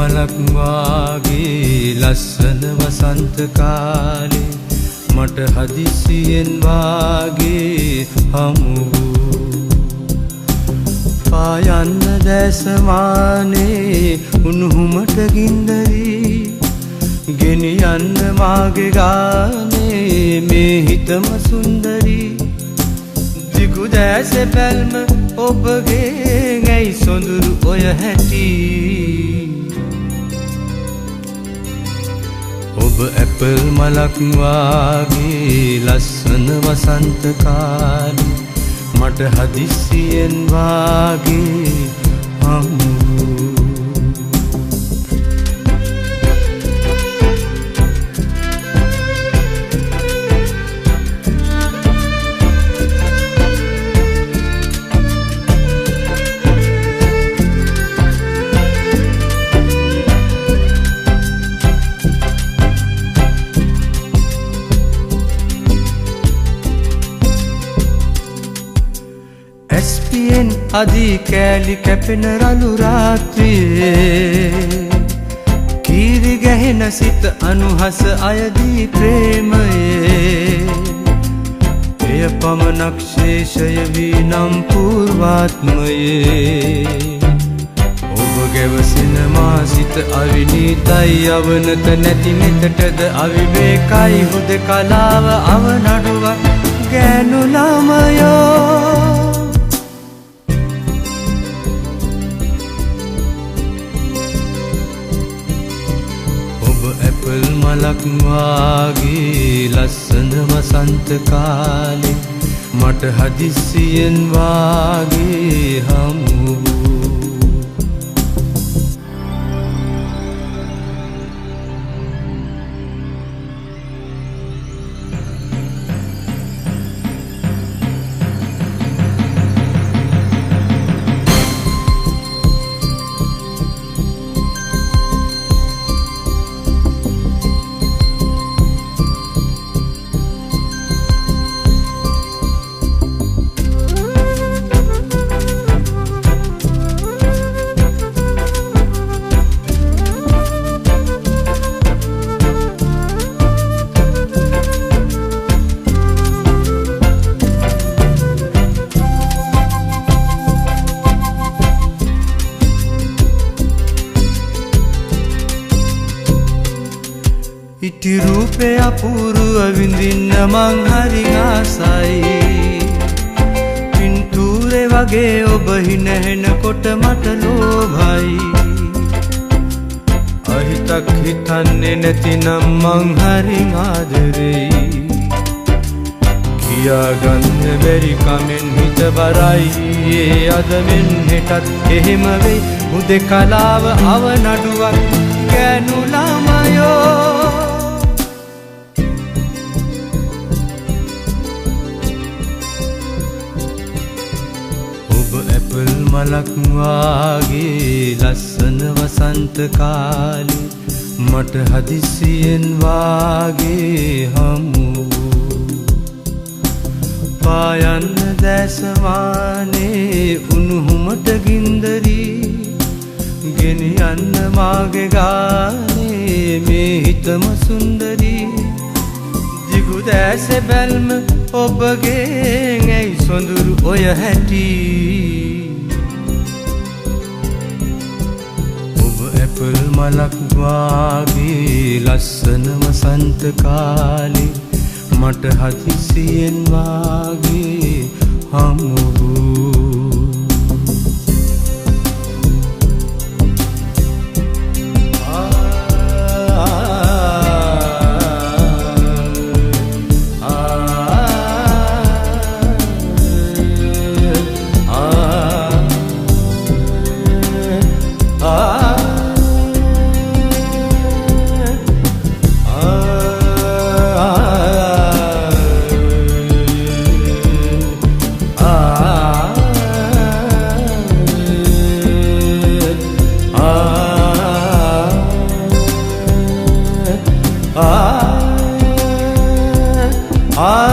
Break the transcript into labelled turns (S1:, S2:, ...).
S1: මලක් වාගේ ලස්සන වසන්ත කාලේ මට හදිසියෙන් වාගේ හමු පායන්න දැසමානේ උණුහුමට ගින්දරි ගෙනියන්න මාගේ ගානේ මේ හිතම සුන්දරි දිගු දැස බැල්ම ඔබගේ ඇයි සොඳුරු ඔය හැටි ඔබ ඇපල් මලක් වාගේ ලස්සන වසන්ත කාලේ මට හදිසියෙන් වාගේ හමු SPN අදී කෑලි කැපෙන රළු රාත්‍රියේ කීරි ගැහෙන සිත අනුහස අයදී ප්‍රේමයේ එය පමණක් ශේෂය වී නම් පූර්වාත්මයේ ඔබ ගැවසෙන මා සිත අවිනීතයි අවනත නැති නෙතටද අවිවේකයි හුදකලාව අවනඩුවක් ගෑනු ළමයෝ ඇපල් මලක් වාගේ ලස්සන වසන්ත කාලේ මට හදිසියෙන් වාගේ හමු ඉටි රූපය අපූරුව විඳින්න මං හරි ආසයි පින්තූරේ වගේ ඔබ හිනහෙනකොට මට ලෝභයි අහිතක් හිතන්නේ නැතිනම් මං හරි ආදරෙයි කියාගන්න බැරි කමෙන් හිත බරයි අද මෙන් හෙටත් එහෙම වෙයි හුදකලාව අවනඩුවක් ගෑනු ළමයෝ ඇපල් මලක් වාගේ ලස්සන වසන්ත කාලේ මට හදිසියෙන් වාගේ හමු පායන්න දැසමානේ උණුහුමට ගින්දරි ගෙනියන්න මාගේ ගානේ මේ හිතම සුන්දරි දිගු දැස බැල්ම ඔබගේ ඇයි සොඳුරු ඔය හැටි ඔබ ඇපල් මලක් වාගේ ලස්සන වසන්ත කාලේ මට හදිසියෙන් වාගේ හමු Ah